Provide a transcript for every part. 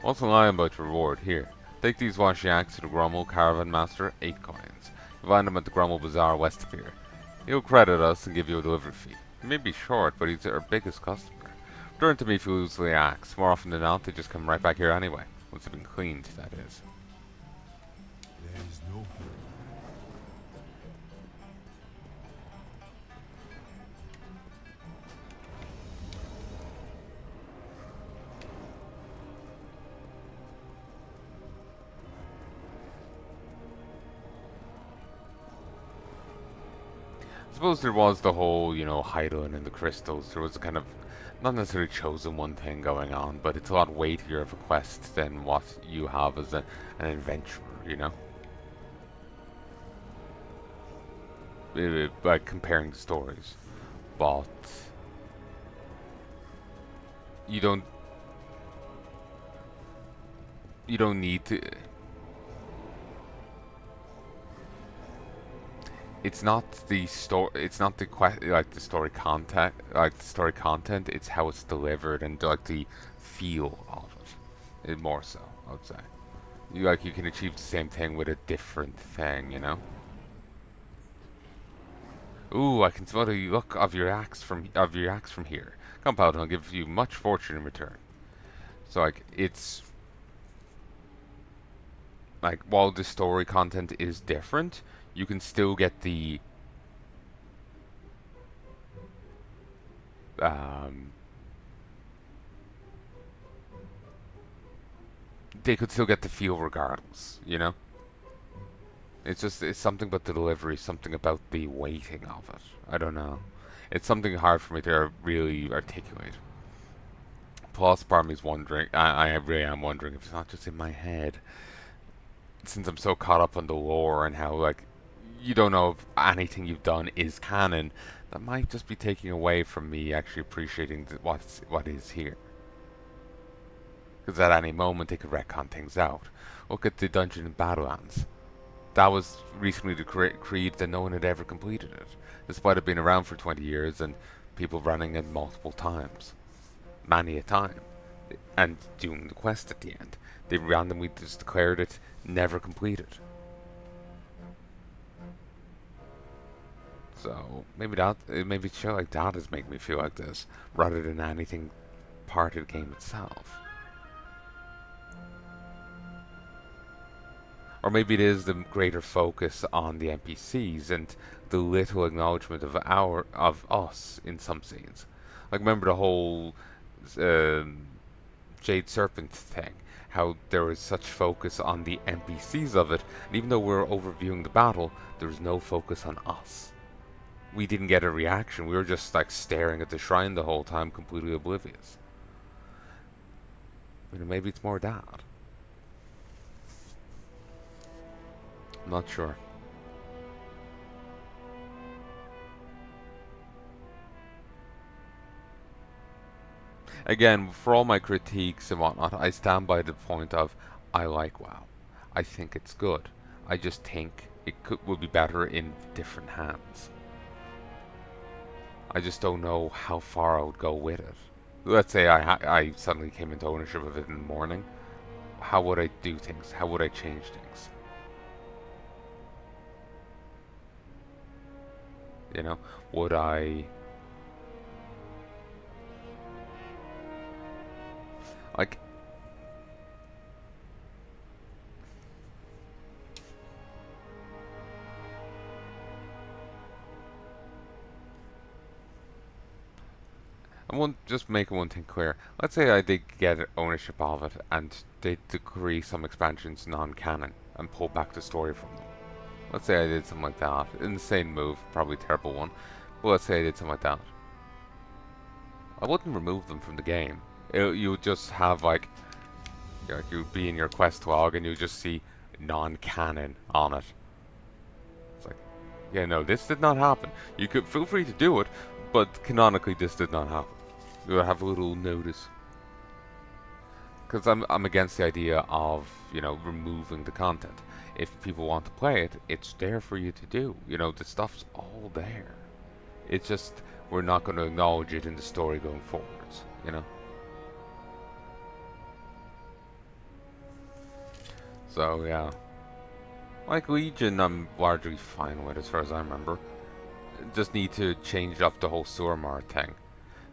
What's a lie about your reward? Here. Take these washiaks to the Grummie Caravan Master, 8 coins. You find him at the Grummie Bizaar west of here. He'll credit us and give you a delivery fee. He may be short, but he's our biggest customer. Return to me if you lose the axe. More often than not, they just come right back here anyway. Once they've been cleaned, that is. There is no hope. I suppose there was the whole, Hydaelyn and the crystals. There was a kind of, not necessarily chosen one thing going on, but it's a lot weightier of a quest than what you have as an adventurer, you know? Like comparing the stories. But you don't you don't need to. It's not the story. It's not the like the story content. Like the story content. It's how it's delivered and like the feel of it. More so, I would say. You can achieve the same thing with a different thing. You know. Ooh, I can smell the look of your axe from here. Come, Paladin, I'll give you much fortune in return. So like it's like while the story content is different, you can still get the um, they could still get the feel regardless, you know? It's something about the delivery, something about the weighting of it. I don't know. It's something hard for me to really articulate. Plus, part of me is wondering, I really am wondering if it's not just in my head, since I'm so caught up on the lore and how, like, you don't know if anything you've done is canon, that might just be taking away from me actually appreciating what is here. Because at any moment they could retcon things out. Look at the dungeon in Battlelands. That was recently decreed that no one had ever completed it, despite it being around for 20 years and people running it multiple times. Many a time. And doing the quest at the end. They randomly just declared it never completed. So maybe show like that is making me feel like this, rather than anything part of the game itself. Or maybe it is the greater focus on the NPCs and the little acknowledgement of us in some scenes. Like remember the whole um, Jade Serpent thing, how there was such focus on the NPCs of it, and even though we were overviewing the battle, there was no focus on us. We didn't get a reaction. We were just like staring at the shrine the whole time, completely oblivious. Maybe it's more that. I'm not sure. Again, for all my critiques and whatnot, I stand by the point of I like WoW. I think it's good. I just think would be better in different hands. I just don't know how far I would go with it. Let's say I suddenly came into ownership of it in the morning. How would I do things? How would I change things? You know, would I like I want just make one thing clear. Let's say I did get ownership of it and they decree some expansions non-canon and pull back the story from them. Let's say I did something like that. Insane move, probably a terrible one. But let's say I did something like that. I wouldn't remove them from the game. You would just have like you'd be in your quest log and you just see non-canon on it. It's like, yeah, no, this did not happen. You could feel free to do it, but canonically this did not happen. You would have a little notice. Because I'm against the idea of removing the content. If people want to play it, it's there for you to do. The stuff's all there. It's just we're not going to acknowledge it in the story going forwards. So yeah, like Legion, I'm largely fine with as far as I remember. Just need to change up the whole Surmar thing.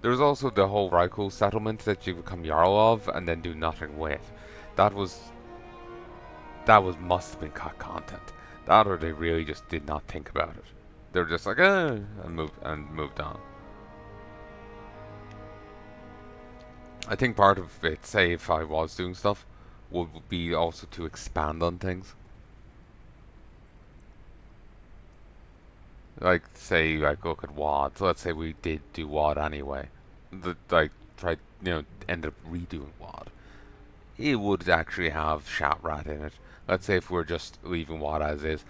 There was also the whole Raikou settlement that you become Jarl of and then do nothing with. That was must have been cut content. That or they really just did not think about it. They were just like, and moved on. I think part of it, say if I was doing stuff, would be also to expand on things. Like say like look at WoD. So let's say we did do WoD anyway. Like tried ended up redoing WoD. It would actually have Shatrat in it. Let's say if we're just leaving WoD as is.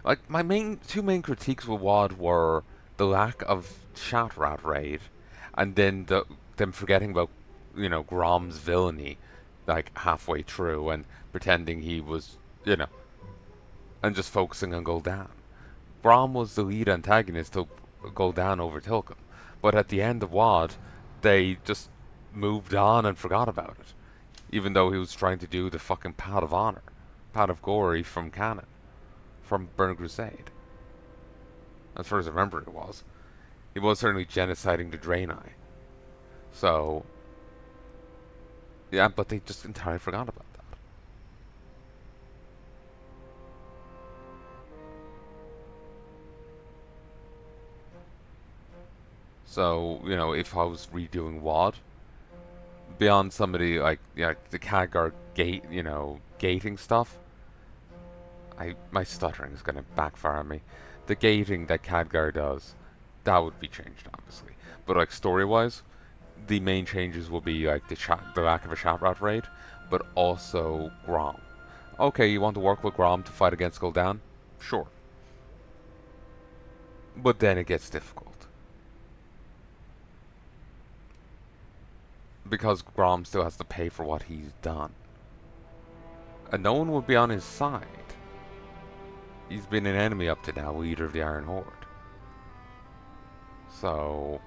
Like my two main critiques with WoD were the lack of Shatrat raid, and then them forgetting about Grom's villainy, like halfway through and pretending he was and just focusing on Gul'dan. Grom was the lead antagonist till Gul'dan overtook him, but at the end of WoD, they just moved on and forgot about it, even though he was trying to do the fucking Pad of Honor, Pad of Glory from canon, from Burning Crusade. As far as I remember, it was. He was certainly genociding the Draenei. So, yeah, but they just entirely forgot about that. So, if I was redoing WoD, beyond somebody like the Khadgar gate, gating stuff, my stuttering is going to backfire on me. The gating that Khadgar does, that would be changed, obviously. But like story-wise, the main changes will be like the lack of a Shatrat raid, but also Grom. Okay, you want to work with Grom to fight against Gul'dan? Sure. But then it gets difficult. Because Grom still has to pay for what he's done. And no one would be on his side. He's been an enemy up to now, leader of the Iron Horde. So,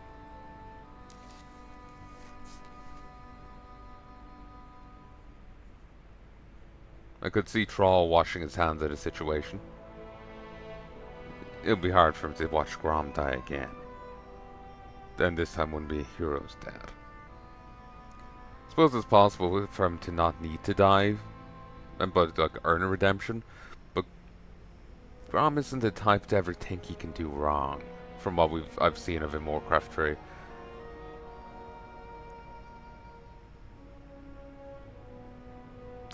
I could see Troll washing his hands of the situation. It would be hard for him to watch Grom die again. Then this time wouldn't be a hero's death. I suppose it's possible for him to not need to die, but like earn a redemption. But Grom isn't the type to ever think he can do wrong, from what I've seen of him Warcraft 3.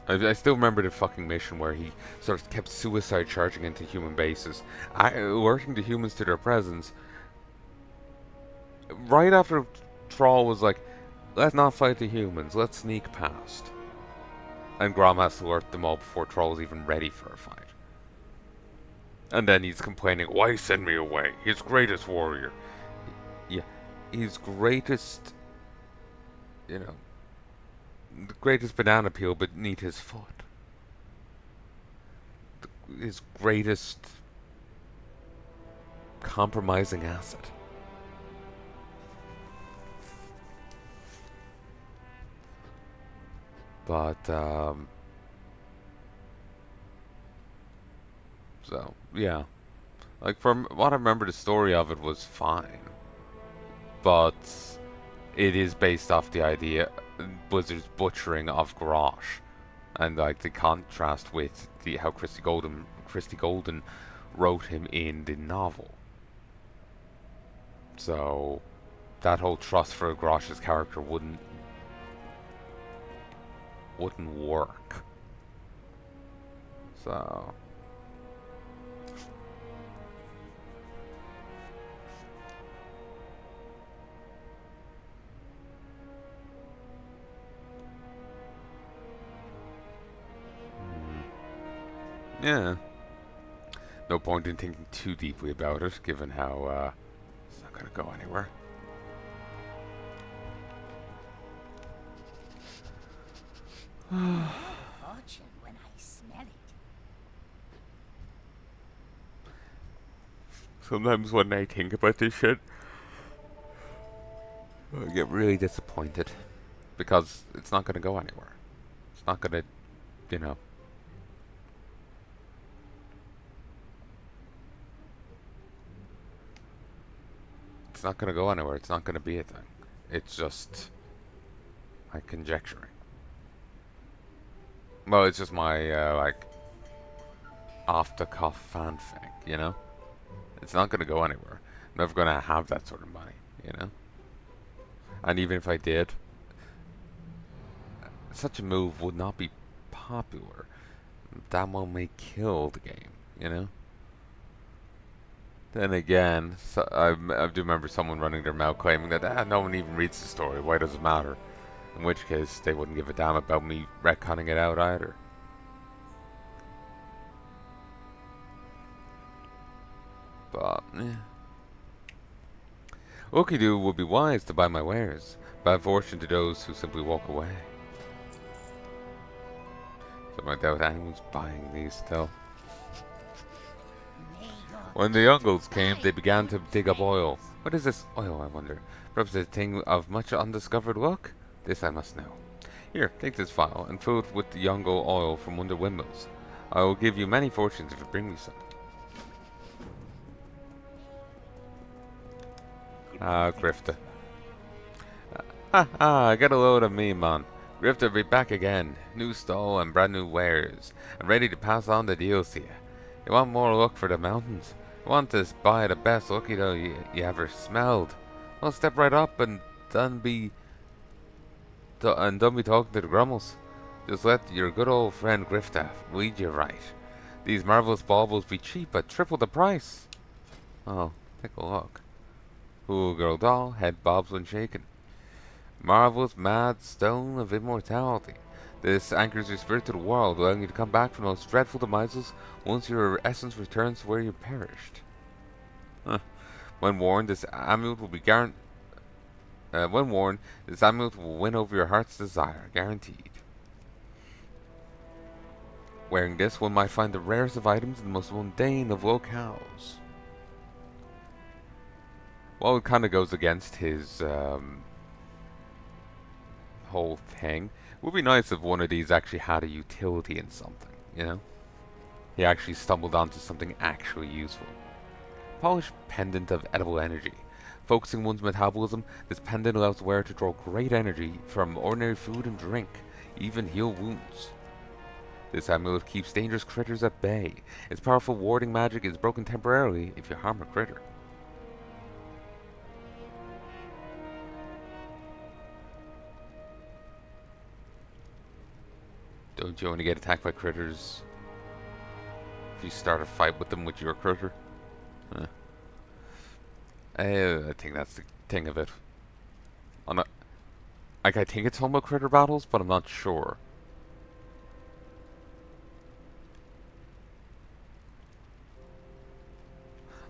I still remember the fucking mission where he sort of kept suicide charging into human bases, alerting the humans to their presence. Right after Troll was like, let's not fight the humans, let's sneak past. And Grom has to alert them all before Troll's even ready for a fight. And then he's complaining, why send me away? His greatest warrior. Yeah, his greatest, the greatest banana peel beneath his foot. His greatest compromising asset. But, so, yeah. Like, from what I remember, the story of it was fine. But it is based off the idea, Blizzard's butchering of Garrosh. And, like, the contrast with how Christy Golden wrote him in the novel. So, that whole trust for Garrosh's character wouldn't work. So, yeah. No point in thinking too deeply about it, given how it's not going to go anywhere. Fortune when I smell it. Sometimes when I think about this shit, I get really disappointed. because it's not going to go anywhere. It's not going to, you know. It's not going to go anywhere. It's not going to be a thing. It's just my conjecturing. Well, it's just my like off the cuff fanfic, you know. It's not going to go anywhere. I'm never going to have that sort of money, you know. And even if I did, such a move would not be popular. That one may kill the game, you know. Then again, so I do remember someone running their mouth claiming that no one even reads the story. Why does it matter? In which case, they wouldn't give a damn about me retconning it out either. But, Okidu would be wise to buy my wares. Bad fortune to those who simply walk away. So I doubt anyone's buying these still. When the Yongles came, they began to dig up oil. What is this oil, I wonder? Perhaps a thing of much undiscovered luck? This I must know. Here, take this file, and fill it with the Yongle oil from under windmills. I will give you many fortunes if you bring me some. Ah, Grifter. Get a load of me, man. Grifter be back again. New stall and brand new wares. And ready to pass on the deals to you. You want more luck for the mountains? You want to buy the best lucky dough you ever smelled? Well, step right up and don't be talking to the Grummels. Just let your good old friend Grifter lead you right. These marvelous baubles be cheap at triple the price. Oh, take a look. Cool girl doll, head bobs when shaken. Marvelous mad stone of immortality. This anchors your spirit to the world, allowing you to come back from those dreadful demises once your essence returns to where you perished. Huh. When worn, this amulet will be when worn, this amulet will win over your heart's desire, guaranteed. Wearing this, one might find the rarest of items in the most mundane of locales. Well, it kind of goes against his whole thing. It would be nice if one of these actually had a utility in something, you know? He actually stumbled onto something actually useful. Polished pendant of edible energy. Focusing one's metabolism, this pendant allows the wearer to draw great energy from ordinary food and drink, even heal wounds. This amulet keeps dangerous critters at bay. Its powerful warding magic is broken temporarily if you harm a critter. Don't you only get attacked by critters if you start a fight with them with your critter? I think that's the thing of it. I think it's talking about critter battles, but I'm not sure.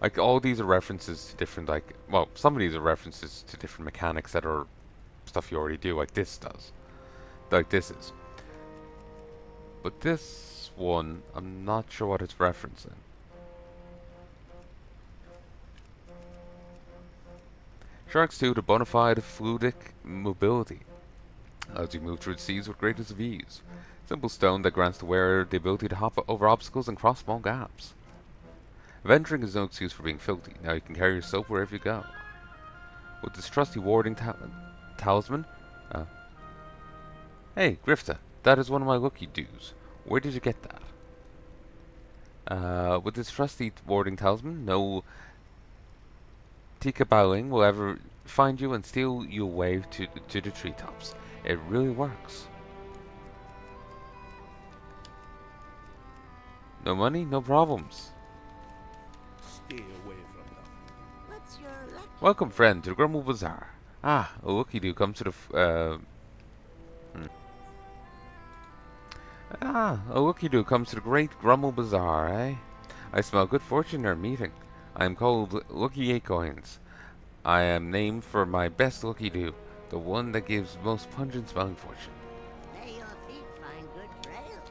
Like, all these are references to different, like, well, some of these are references to different mechanics that are stuff you already do, like this does. Like this is. But this one, I'm not sure what it's referencing. Sharks too, the bona fide fluidic mobility. Allows you move through the seas with greatest of ease. Simple stone that grants the wearer the ability to hop over obstacles and cross small gaps. Venturing is no excuse for being filthy. Now you can carry your soap wherever you go. With this trusty warding talisman... Hey, Grifter, that is one of my lucky doos. Where did you get that? With this trusty warding talisman, no Tikabowing will ever find you and steal you away to the treetops. It really works. No money, no problems. Stay away from them. What's your lucky? Welcome, friend, to the Grummie Bizaar. Ah, a looky-doo comes to the a looky-doo comes to the great Grummie Bizaar, eh? I smell good fortune in our meeting. I am called Lucky 8 Coins. I am named for my best looky-doo, the one that gives most pungent smelling fortune. May your feet find good trails.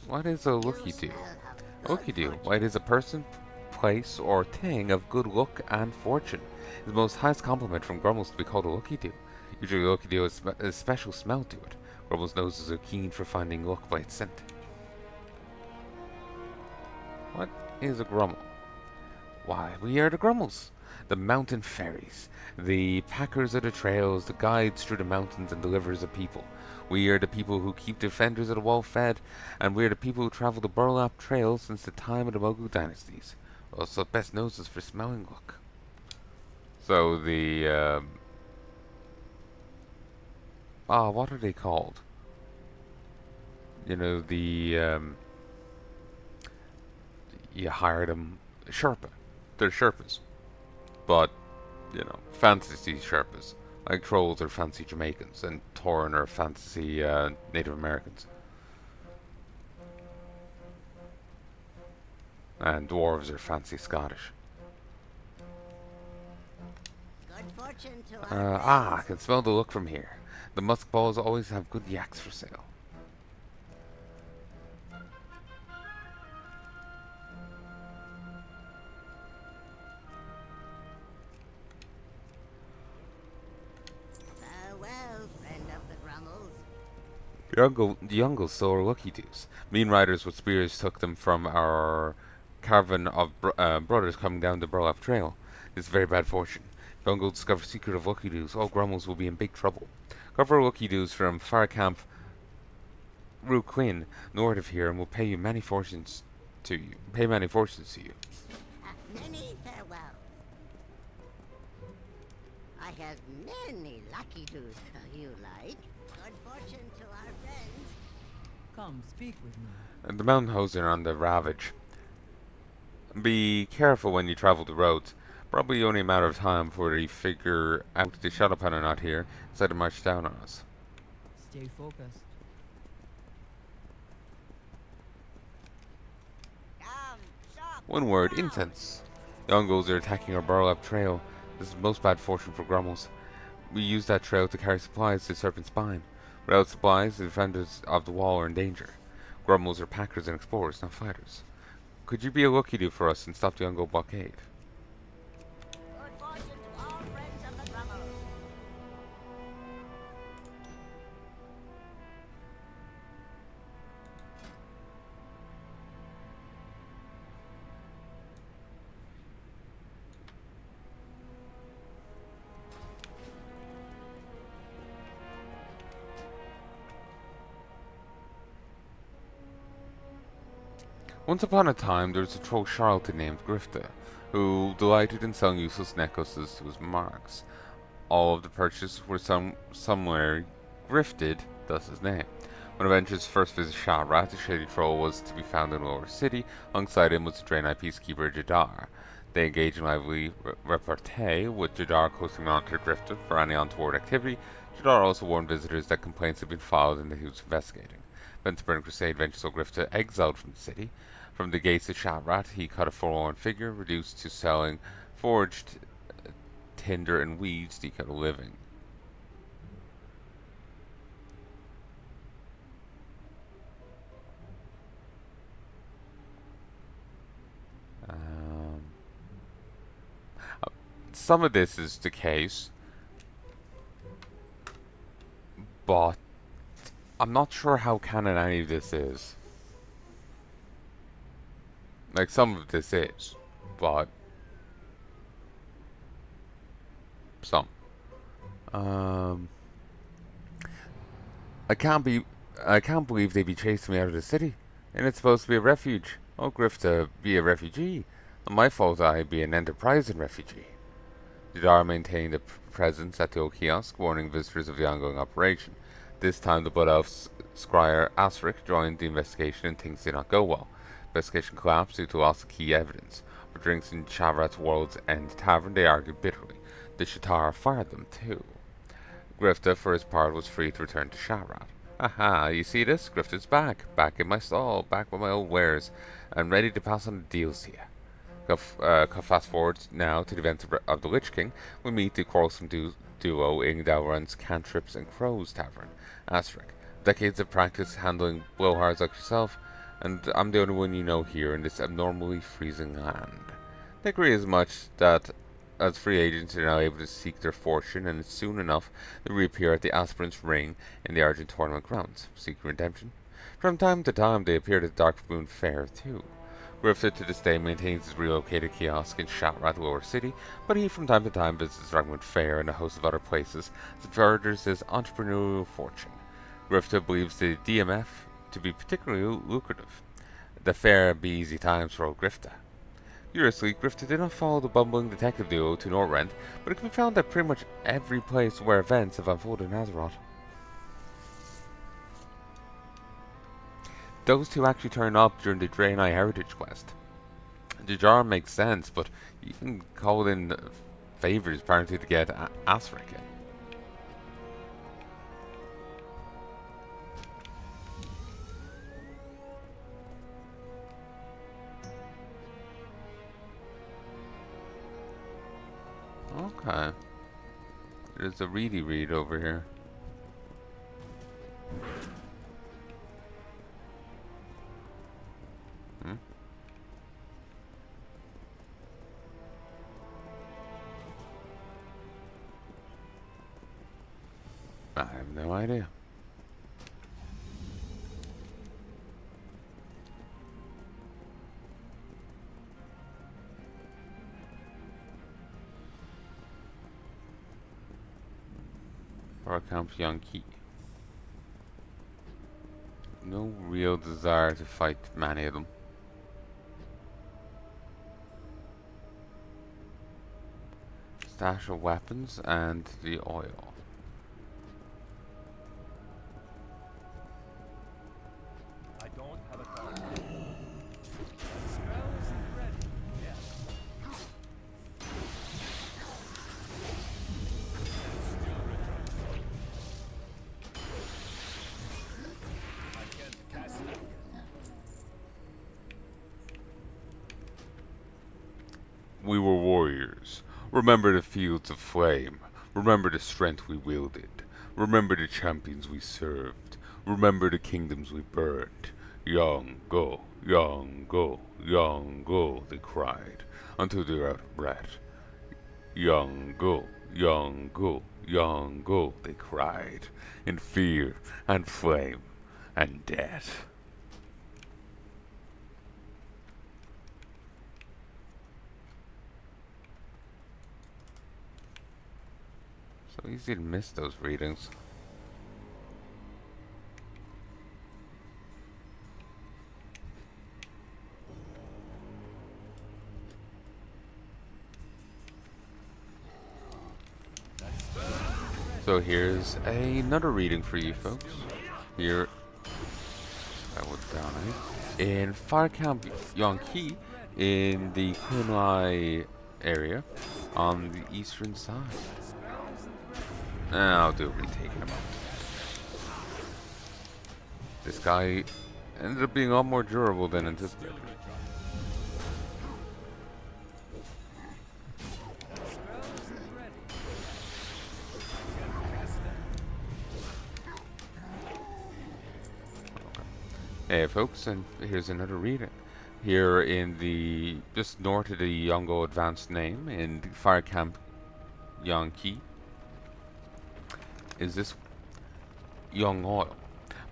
What is a You looky-doo? smell of good Looky-doo, fortune. why, it is a person, place, or thing of good luck and fortune. It is the most highest compliment from Grummels to be called a looky-doo. Usually lucky dew has a special smell to it. Grummle's noses are keen for finding luck by its scent. What is a Grummle? Why, we are the Grummles, the mountain fairies, the packers of the trails, the guides through the mountains and deliverers of people. We are the people who keep the defenders of the wall fed, and we are the people who travel the burlap trail since the time of the Mughal dynasties. Also, best noses for smelling luck. So what are they called? You know, you hire them, Sherpa. They're Sherpas, but fantasy Sherpas. Like trolls are fancy Jamaicans, and Tauren are fantasy Native Americans, and dwarves are fancy Scottish. Good fortune to our I friends. can smell the look from here. The musk balls always have good yaks for sale. Farewell, friend of the Grummles. The Youngles still are lucky dues. Mean riders with spears took them from our caravan of brothers coming down the Burlap Trail. This is very bad fortune. If Youngles discover secret of lucky dues, all Grummles will be in big trouble. Cover lucky dues from Farcamp Rue Quinn, north of here, and will pay you many fortunes to you. Pay many fortunes to you. Many farewells. I have many lucky dues you like. Good fortune to our friends. Come, speak with me. And the mountain hosen are on the ravage. Be careful when you travel the roads. Probably only a matter of time before they figure out the shadow pen are not here, so to march down on us. Stay focused. Come, shop. One word, now. incense. Youngles are attacking our burlap trail. This is most bad fortune for Grummles. We use that trail to carry supplies to Serpent Spine. Without supplies, the defenders of the wall are in danger. Grummles are packers and explorers, not fighters. Could you be a lucky do for us and stop the Youngle blockade? Good fortune to all friends of the Grummles. Once upon a time, there was a troll charlatan named Grifta, who delighted in selling useless necklaces to his monarchs. All of the purchases were somewhere grifted, thus his name. When Adventure's first visit Shahrat, the shady troll was to be found in the lower city. Alongside him was the Draenei peacekeeper Jadar. They engaged in lively repartee, with Jadar closely monitored Grifta for any untoward activity. Jadar also warned visitors that complaints had been filed and that he was investigating. Bent to burn crusade, Venture saw Grifta exiled from the city. From the gates of Shahrat, he cut a forlorn figure, reduced to selling forged tinder and weeds to eke out a living. Some of this is the case, but I'm not sure how canon any of this is. Like, some of this is, but some. I can't be. I can't believe they'd be chasing me out of the city, and it's supposed to be a refuge. Oh, Griff to be a refugee. Not my fault I'd be an enterprising refugee. Jadar maintained a presence at the old kiosk, warning visitors of the ongoing operation. This time, the Blood Elf Scryer Asric joined the investigation, and things did not go well. Investigation collapsed due to loss of key evidence. For drinks in Chavrat's World's End Tavern, they argued bitterly. The Shatar fired them, too. Grifta, for his part, was free to return to Shahrat. Aha, you see this? Grifta's back. Back in my stall, back with my old wares, and ready to pass on the deals to you. Fast forward now to the events of the Lich King. We meet the quarrelsome duo in Dalrun's Cantrips and Crows Tavern, Asric. Decades of practice handling blowhards like yourself, and I'm the only one you know here in this abnormally freezing land. They agree as much that as free agents, they're now able to seek their fortune, and soon enough they reappear at the Aspirants' Ring in the Argent Tournament grounds, seeking redemption. From time to time, they appeared at the Dark Moon Fair too. Grifter to this day maintains his relocated kiosk in Shatrat Lower City, but he from time to time visits the Darkmoon Fair and a host of other places as furthers his entrepreneurial fortune. Grifter believes the DMF to be particularly lucrative. The fair be easy times for old Grifter. Curiously, Grifter did not follow the bumbling detective duo to Northrend, but it can be found at pretty much every place where events have unfolded in Azeroth. Those two actually turn up during the Draenei Heritage quest. The jar makes sense, but you can call in favors apparently to get Asric in. Okay. There's a reedy read over here. Hmm? I have no idea. Or Camp Yongqi. No real desire to fight many of them. Stash of weapons and the oil. I don't have a car. Spells ready. Yes. Still return. I can't cast it. We were warriors. Remember the fields of flame. Remember the strength we wielded. Remember the champions we served. Remember the kingdoms we burned. Young, go, young, go, young, go, they cried, until they were out of breath. Young, go, young, go, young, go, they cried, in fear and flame and death. So easy to miss those readings. So here's another reading for you folks. Here, that would die. In Fire Camp Yongqi, in the Kunai area, on the eastern side. I'll do a retake in a moment. This guy ended up being a lot more durable than anticipated. Hey folks, and here's another reading. Here in the, just north of the Yongo advanced name, in the Fire Camp Yongqi, is this young oil.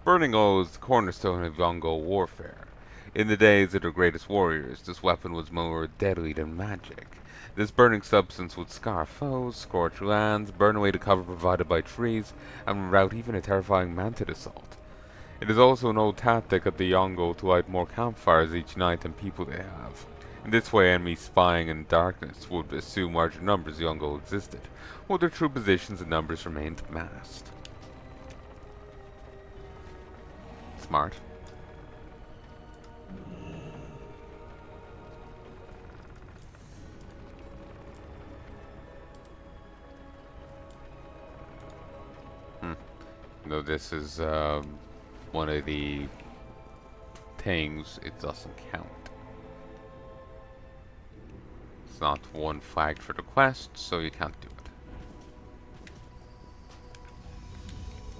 Burning oil is the cornerstone of Yongo warfare. In the days of their greatest warriors, this weapon was more deadly than magic. This burning substance would scar foes, scorch lands, burn away the cover provided by trees, and rout even a terrifying mantid assault. It is also an old tactic of the Yongo to light more campfires each night than people they have. In this way, enemies spying in darkness would assume larger numbers Yongo existed, while their true positions and numbers remained masked. Smart. No, this is one of the things it doesn't count. It's not one flagged for the quest, so you can't do it.